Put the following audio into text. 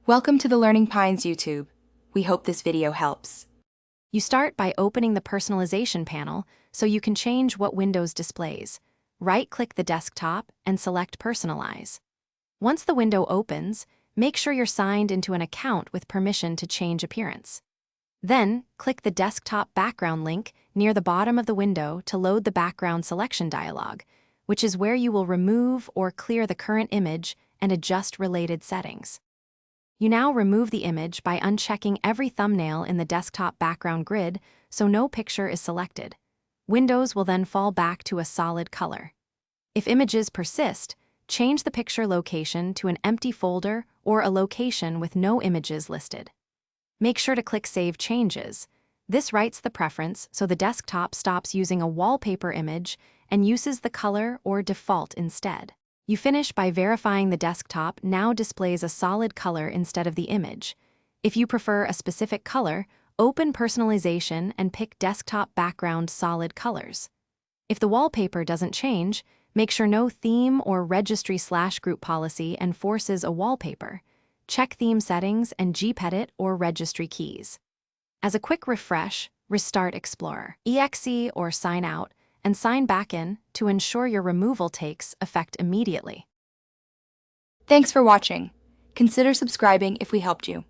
Welcome to the Learning Pines YouTube. We hope this video helps. You start by opening the personalization panel so you can change what Windows displays. Right-click the desktop and select Personalize. Once the window opens, make sure you're signed into an account with permission to change appearance. Then, click the desktop background link near the bottom of the window to load the background selection dialog, which is where you will remove or clear the current image and adjust related settings. You now remove the image by unchecking every thumbnail in the desktop background grid so no picture is selected. Windows will then fall back to a solid color. If images persist, change the picture location to an empty folder or a location with no images listed. Make sure to click Save Changes. This writes the preference so the desktop stops using a wallpaper image and uses the color or default instead. You finish by verifying the desktop now displays a solid color instead of the image. If you prefer a specific color, open Personalization and pick Desktop Background Solid Colors. If the wallpaper doesn't change, make sure no theme or registry/group policy enforces a wallpaper. Check theme settings and gpedit or registry keys. As a quick refresh, restart Explorer, exe or sign out, and sign back in to ensure your removal takes effect immediately. Thanks for watching. Consider subscribing if we helped you.